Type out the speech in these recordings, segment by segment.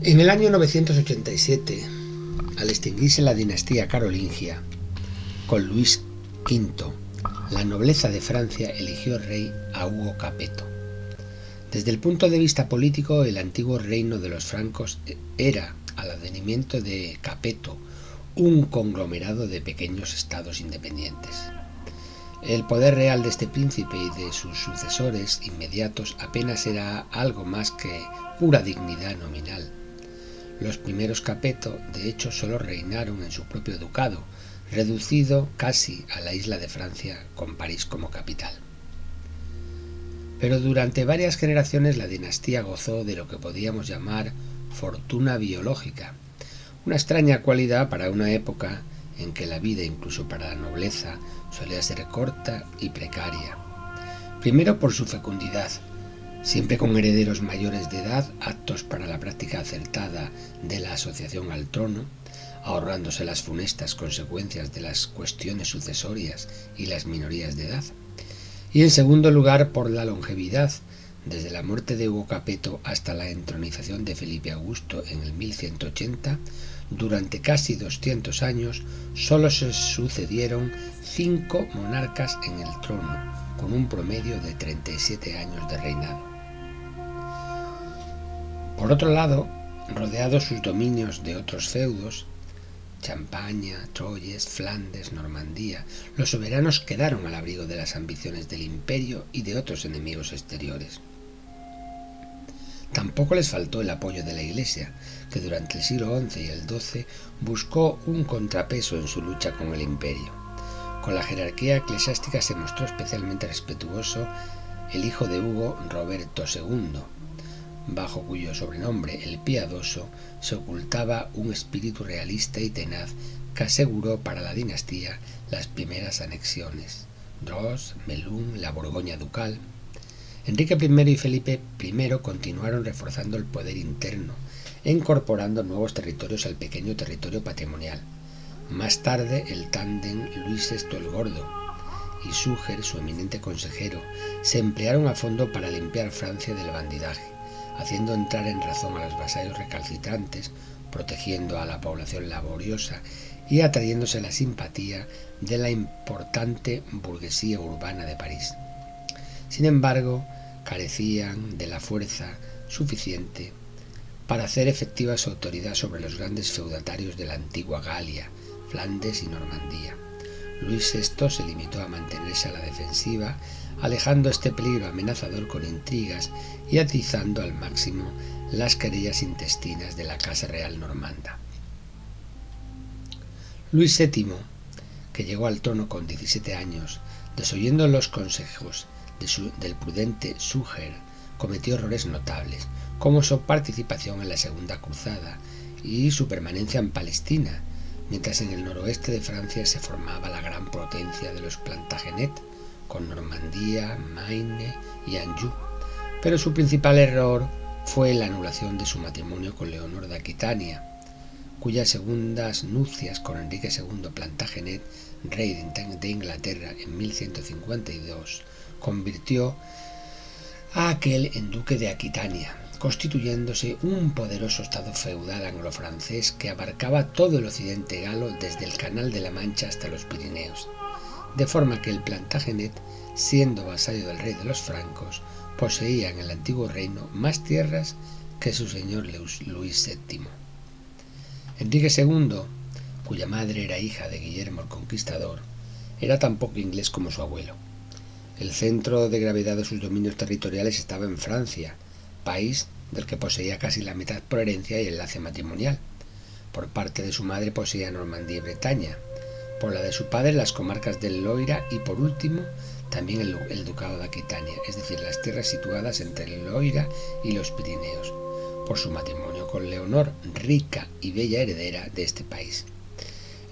En el año 987, al extinguirse la dinastía carolingia, con Luis V, la nobleza de Francia eligió rey a Hugo Capeto. Desde el punto de vista político, el antiguo reino de los francos era, al advenimiento de Capeto, un conglomerado de pequeños estados independientes. El poder real de este príncipe y de sus sucesores inmediatos apenas era algo más que pura dignidad nominal. Los primeros Capeto, de hecho, solo reinaron en su propio ducado, reducido casi a la isla de Francia con París como capital. Pero durante varias generaciones la dinastía gozó de lo que podíamos llamar fortuna biológica, una extraña cualidad para una época en que la vida, incluso para la nobleza, solía ser corta y precaria. Primero por su fecundidad, siempre con herederos mayores de edad aptos para la práctica acertada de la asociación al trono, ahorrándose las funestas consecuencias de las cuestiones sucesorias y las minorías de edad. Y en segundo lugar por la longevidad, desde la muerte de Hugo Capeto hasta la entronización de Felipe Augusto en el 1180, durante casi 200 años solo se sucedieron 5 monarcas en el trono, con un promedio de 37 años de reinado. Por otro lado, rodeados sus dominios de otros feudos, Champaña, Troyes, Flandes, Normandía, los soberanos quedaron al abrigo de las ambiciones del imperio y de otros enemigos exteriores. Tampoco les faltó el apoyo de la Iglesia, que durante el siglo XI y el XII buscó un contrapeso en su lucha con el imperio. Con la jerarquía eclesiástica se mostró especialmente respetuoso el hijo de Hugo, Roberto II, bajo cuyo sobrenombre, el Piadoso, se ocultaba un espíritu realista y tenaz que aseguró para la dinastía las primeras anexiones: Dreux, Melun, la Borgoña ducal. Enrique I y Felipe I continuaron reforzando el poder interno e incorporando nuevos territorios al pequeño territorio patrimonial. Más tarde, el tándem Luis VI el Gordo y Súger, su eminente consejero, se emplearon a fondo para limpiar Francia del bandidaje, haciendo entrar en razón a los vasallos recalcitrantes, protegiendo a la población laboriosa y atrayéndose la simpatía de la importante burguesía urbana de París. Sin embargo, carecían de la fuerza suficiente para hacer efectiva su autoridad sobre los grandes feudatarios de la antigua Galia, Flandes y Normandía. Luis VI se limitó a mantenerse a la defensiva, alejando este peligro amenazador con intrigas y atizando al máximo las querellas intestinas de la Casa Real normanda. Luis VII, que llegó al trono con 17 años, desoyendo los consejos del prudente Súger, cometió errores notables, como su participación en la Segunda Cruzada y su permanencia en Palestina, mientras en el noroeste de Francia se formaba la gran potencia de los Plantagenet, con Normandía, Maine y Anjou. Pero su principal error fue la anulación de su matrimonio con Leonor de Aquitania, cuyas segundas nupcias con Enrique II Plantagenet, rey de Inglaterra en 1152, convirtió a aquel en duque de Aquitania, constituyéndose un poderoso estado feudal anglo-francés que abarcaba todo el occidente galo desde el Canal de la Mancha hasta los Pirineos, de forma que el Plantagenet, siendo vasallo del rey de los francos, poseía en el antiguo reino más tierras que su señor Luis VII. Enrique II, cuya madre era hija de Guillermo el Conquistador, era tan poco inglés como su abuelo. El centro de gravedad de sus dominios territoriales estaba en Francia, país del que poseía casi la mitad por herencia y enlace matrimonial. Por parte de su madre poseía Normandía y Bretaña, por la de su padre las comarcas del Loira y por último también el ducado de Aquitania, es decir, las tierras situadas entre el Loira y los Pirineos, por su matrimonio con Leonor, rica y bella heredera de este país.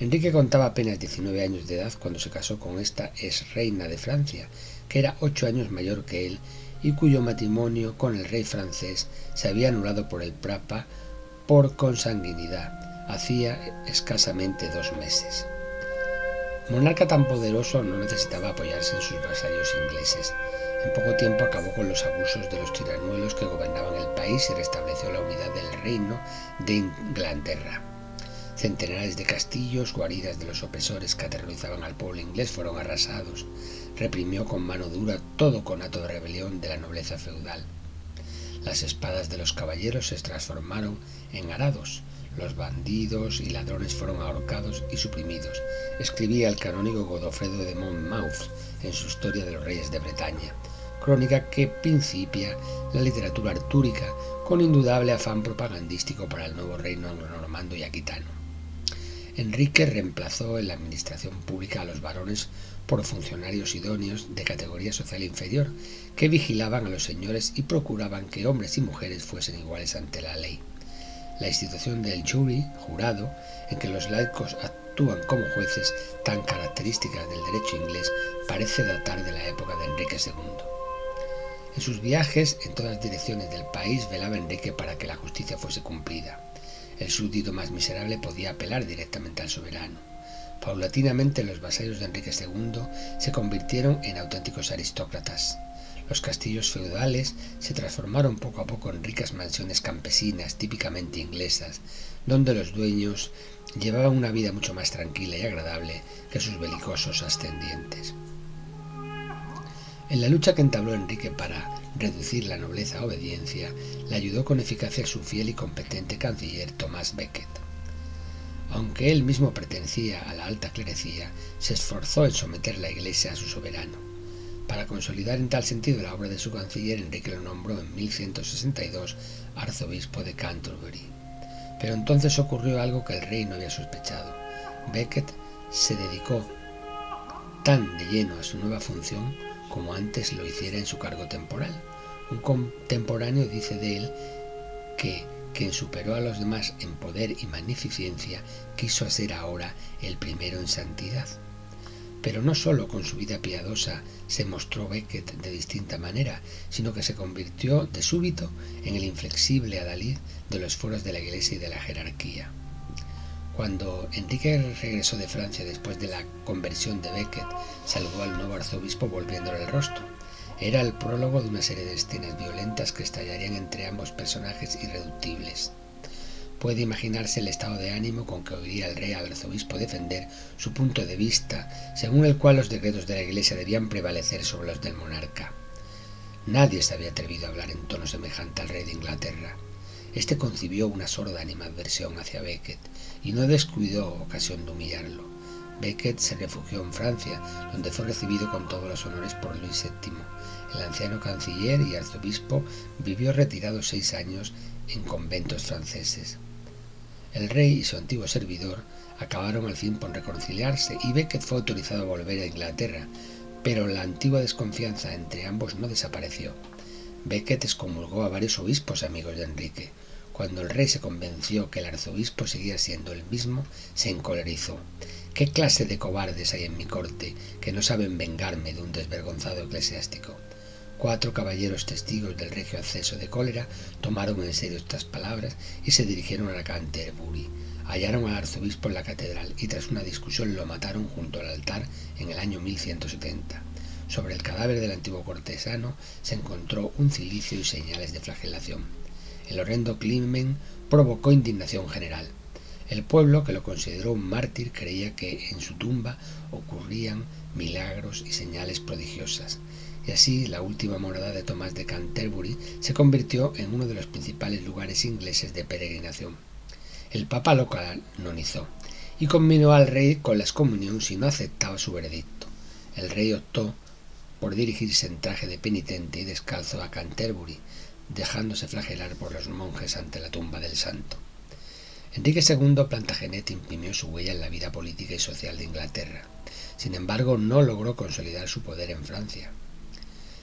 Enrique contaba apenas 19 años de edad cuando se casó con esta ex reina de Francia, que era 8 años mayor que él y cuyo matrimonio con el rey francés se había anulado por el Papa por consanguinidad hacía escasamente 2 meses. Monarca tan poderoso no necesitaba apoyarse en sus vasallos ingleses. En poco tiempo acabó con los abusos de los tiranuelos que gobernaban el país y restableció la unidad del reino de Inglaterra. Centenares de castillos, guaridas de los opresores que aterrorizaban al pueblo inglés, fueron arrasados. Reprimió con mano dura todo conato de rebelión de la nobleza feudal. Las espadas de los caballeros se transformaron en arados. Los bandidos y ladrones fueron ahorcados y suprimidos, escribía el canónigo Godofredo de Monmouth en su Historia de los Reyes de Bretaña, crónica que principia la literatura artúrica con indudable afán propagandístico para el nuevo reino anglonormando y aquitano. Enrique reemplazó en la administración pública a los varones por funcionarios idóneos de categoría social inferior que vigilaban a los señores y procuraban que hombres y mujeres fuesen iguales ante la ley. La institución del jury, jurado, en que los laicos actúan como jueces, tan característica del derecho inglés, parece datar de la época de Enrique II. En sus viajes en todas direcciones del país velaba Enrique para que la justicia fuese cumplida. El súbdito más miserable podía apelar directamente al soberano. Paulatinamente los vasallos de Enrique II se convirtieron en auténticos aristócratas. Los castillos feudales se transformaron poco a poco en ricas mansiones campesinas típicamente inglesas, donde los dueños llevaban una vida mucho más tranquila y agradable que sus belicosos ascendientes. En la lucha que entabló Enrique para reducir la nobleza a obediencia, le ayudó con eficacia su fiel y competente canciller Thomas Becket. Aunque él mismo pertenecía a la alta clerecía, se esforzó en someter la Iglesia a su soberano. Para consolidar en tal sentido la obra de su canciller, Enrique lo nombró en 1162 arzobispo de Canterbury. Pero entonces ocurrió algo que el rey no había sospechado. Becket se dedicó tan de lleno a su nueva función como antes lo hiciera en su cargo temporal. Un contemporáneo dice de él que, quien superó a los demás en poder y magnificencia, quiso ser ahora el primero en santidad. Pero no sólo con su vida piadosa se mostró Becket de distinta manera, sino que se convirtió de súbito en el inflexible adalid de los foros de la Iglesia y de la jerarquía. Cuando Enrique regresó de Francia después de la conversión de Becket, saludó al nuevo arzobispo volviéndole el rostro. Era el prólogo de una serie de escenas violentas que estallarían entre ambos personajes irreductibles. Puede imaginarse el estado de ánimo con que oiría el rey al arzobispo defender su punto de vista, según el cual los decretos de la Iglesia debían prevalecer sobre los del monarca. Nadie se había atrevido a hablar en tono semejante al rey de Inglaterra. Este concibió una sorda animadversión hacia Becket y no descuidó ocasión de humillarlo. Becket se refugió en Francia, donde fue recibido con todos los honores por Luis VII. El anciano canciller y arzobispo vivió retirado 6 años en conventos franceses. El rey y su antiguo servidor acabaron al fin por reconciliarse y Becket fue autorizado a volver a Inglaterra, pero la antigua desconfianza entre ambos no desapareció. Becket excomulgó a varios obispos amigos de Enrique. Cuando el rey se convenció que el arzobispo seguía siendo el mismo, se encolerizó. ¿Qué clase de cobardes hay en mi corte que no saben vengarme de un desvergonzado eclesiástico? 4 caballeros testigos del regio acceso de cólera tomaron en serio estas palabras y se dirigieron a Canterbury. Hallaron al arzobispo en la catedral y tras una discusión lo mataron junto al altar en el año 1170. Sobre el cadáver del antiguo cortesano se encontró un cilicio y señales de flagelación. El horrendo crimen provocó indignación general. El pueblo, que lo consideró un mártir, creía que en su tumba ocurrían milagros y señales prodigiosas. Y así la última morada de Tomás de Canterbury se convirtió en uno de los principales lugares ingleses de peregrinación. El Papa lo canonizó y conminó al rey con la excomunión si no aceptaba su veredicto. El rey optó por dirigirse en traje de penitente y descalzo a Canterbury, dejándose flagelar por los monjes ante la tumba del santo. Enrique II Plantagenet imprimió su huella en la vida política y social de Inglaterra. Sin embargo, no logró consolidar su poder en Francia.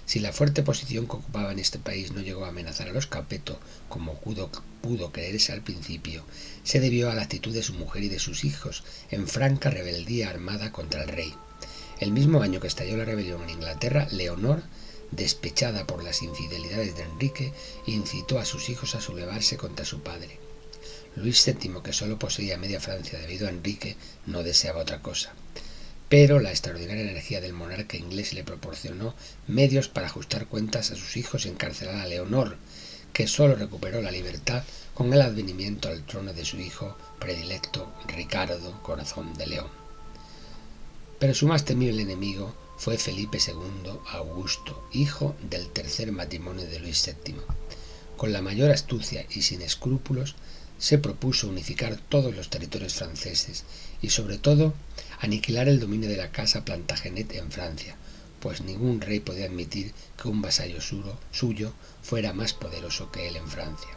Si la fuerte posición que ocupaba en este país no llegó a amenazar a los Capeto, como pudo creerse al principio, se debió a la actitud de su mujer y de sus hijos en franca rebeldía armada contra el rey. El mismo año que estalló la rebelión en Inglaterra, Leonor, despechada por las infidelidades de Enrique, incitó a sus hijos a sublevarse contra su padre. Luis VII, que solo poseía media Francia debido a Enrique, no deseaba otra cosa. pero la extraordinaria energía del monarca inglés le proporcionó medios para ajustar cuentas a sus hijos y encarcelar a Leonor, que sólo recuperó la libertad con el advenimiento al trono de su hijo predilecto Ricardo Corazón de León. Pero su más temible enemigo fue Felipe II Augusto, hijo del tercer matrimonio de Luis VII. Con la mayor astucia y sin escrúpulos, se propuso unificar todos los territorios franceses y, sobre todo, aniquilar el dominio de la casa Plantagenet en Francia, pues ningún rey podía admitir que un vasallo suyo fuera más poderoso que él en Francia.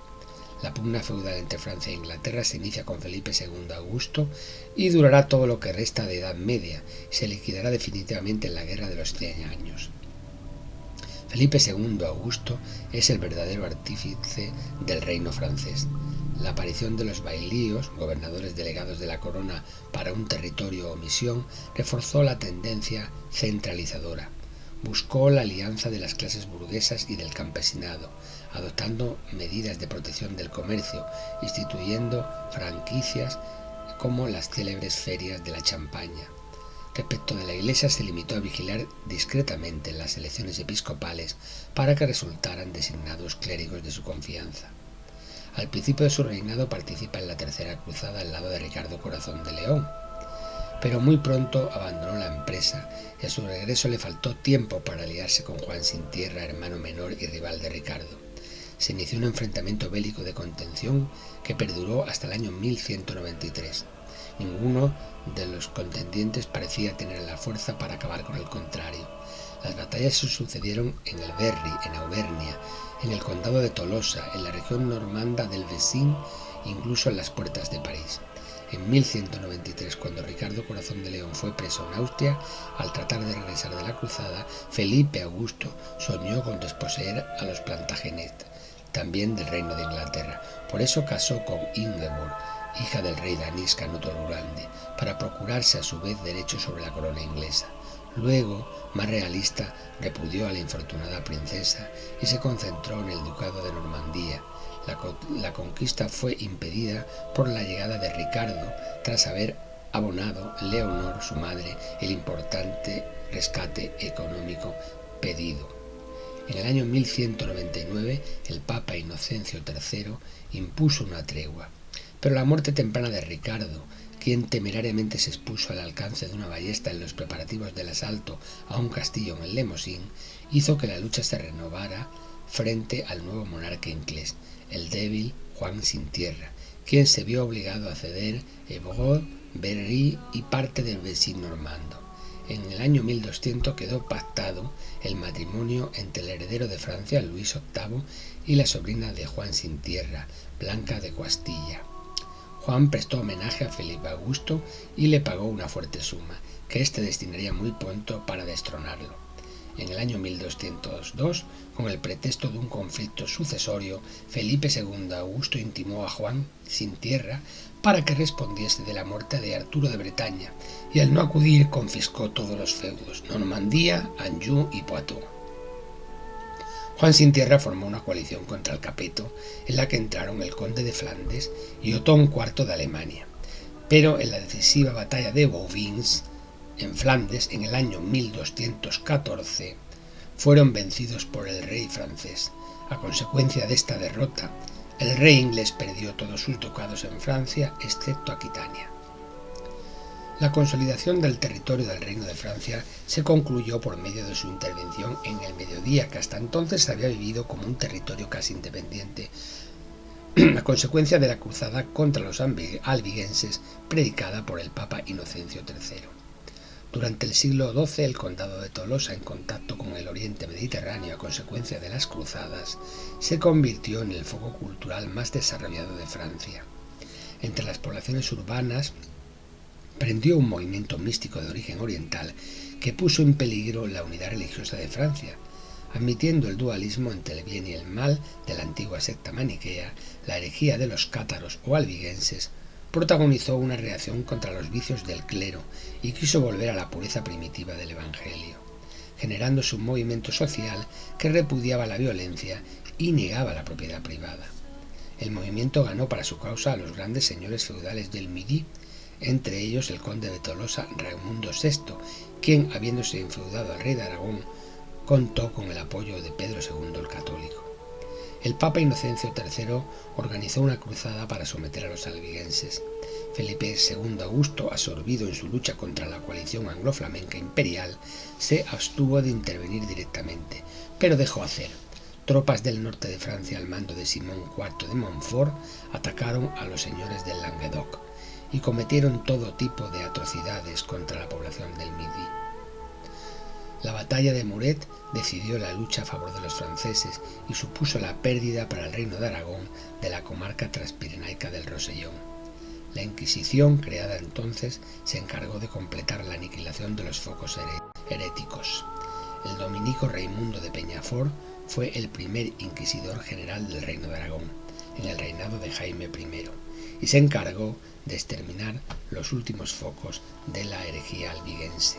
La pugna feudal entre Francia e Inglaterra se inicia con Felipe II Augusto y durará todo lo que resta de Edad Media y se liquidará definitivamente en la Guerra de los 100 años. Felipe II Augusto es el verdadero artífice del reino francés. La aparición de los bailíos, gobernadores delegados de la corona para un territorio o misión, reforzó la tendencia centralizadora. Buscó la alianza de las clases burguesas y del campesinado, adoptando medidas de protección del comercio, instituyendo franquicias como las célebres ferias de la Champaña. Respecto de la Iglesia, se limitó a vigilar discretamente las elecciones episcopales para que resultaran designados clérigos de su confianza. Al principio de su reinado participa en la Tercera Cruzada al lado de Ricardo Corazón de León, pero muy pronto abandonó la empresa y a su regreso le faltó tiempo para aliarse con Juan Sin Tierra, hermano menor y rival de Ricardo. Se inició un enfrentamiento bélico de contención que perduró hasta el año 1193. Ninguno de los contendientes parecía tener la fuerza para acabar con el contrario. Las batallas se sucedieron en el Berry, en Auvernia, en el condado de Tolosa, en la región normanda del Bessin, incluso en las puertas de París. En 1193, cuando Ricardo Corazón de León fue preso en Austria, al tratar de regresar de la cruzada, Felipe Augusto soñó con desposeer a los Plantagenet, también del reino de Inglaterra. Por eso casó con Ingeborg, hija del rey danés Canuto el Grande, para procurarse a su vez derechos sobre la corona inglesa. Luego, más realista, repudió a la infortunada princesa y se concentró en el ducado de Normandía. La conquista fue impedida por la llegada de Ricardo tras haber abonado Leonor, su madre, el importante rescate económico pedido. En el año 1199, el Papa Inocencio III impuso una tregua, pero la muerte temprana de Ricardo, quien temerariamente se expuso al alcance de una ballesta en los preparativos del asalto a un castillo en el Lemosín, hizo que la lucha se renovara frente al nuevo monarca inglés, el débil Juan Sin Tierra, quien se vio obligado a ceder Évreux, Berry y parte del Bessin normando. En el año 1200 quedó pactado el matrimonio entre el heredero de Francia, Luis VIII, y la sobrina de Juan Sin Tierra, Blanca de Castilla. Juan prestó homenaje a Felipe Augusto y le pagó una fuerte suma, que éste destinaría muy pronto para destronarlo. En el año 1202, con el pretexto de un conflicto sucesorio, Felipe II Augusto intimó a Juan Sin Tierra para que respondiese de la muerte de Arturo de Bretaña, y al no acudir confiscó todos los feudos, Normandía, Anjou y Poitou. Juan Sin Tierra formó una coalición contra el Capeto, en la que entraron el conde de Flandes y Otón IV de Alemania. Pero en la decisiva batalla de Bouvines, en Flandes, en el año 1214, fueron vencidos por el rey francés. A consecuencia de esta derrota, el rey inglés perdió todos sus ducados en Francia, excepto Aquitania. La consolidación del territorio del Reino de Francia se concluyó por medio de su intervención en el Mediodía, que hasta entonces había vivido como un territorio casi independiente, a consecuencia de la cruzada contra los albigenses predicada por el Papa Inocencio III. Durante el siglo XII, el condado de Tolosa, en contacto con el oriente mediterráneo a consecuencia de las cruzadas, se convirtió en el foco cultural más desarrollado de Francia. Entre las poblaciones urbanas prendió un movimiento místico de origen oriental que puso en peligro la unidad religiosa de Francia. Admitiendo el dualismo entre el bien y el mal de la antigua secta maniquea, la herejía de los cátaros o albigenses protagonizó una reacción contra los vicios del clero y quiso volver a la pureza primitiva del Evangelio, generándose un movimiento social que repudiaba la violencia y negaba la propiedad privada. El movimiento ganó para su causa a los grandes señores feudales del Midi, entre ellos el conde de Tolosa Raimundo VI, quien, habiéndose enfeudado al rey de Aragón, contó con el apoyo de Pedro II el Católico. El Papa Inocencio III organizó una cruzada para someter a los albigenses. Felipe II Augusto, absorbido en su lucha contra la coalición anglo-flamenca imperial, se abstuvo de intervenir directamente, pero dejó hacer. Tropas del norte de Francia al mando de Simón IV de Montfort atacaron a los señores del Languedoc y cometieron todo tipo de atrocidades contra la población del Midi. La batalla de Muret decidió la lucha a favor de los franceses y supuso la pérdida para el reino de Aragón de la comarca transpirenaica del Rosellón. La Inquisición, creada entonces, se encargó de completar la aniquilación de los focos heréticos. El dominico Raimundo de Peñafort fue el primer inquisidor general del reino de Aragón, en el reinado de Jaime I, y se encargó de exterminar los últimos focos de la herejía albigense.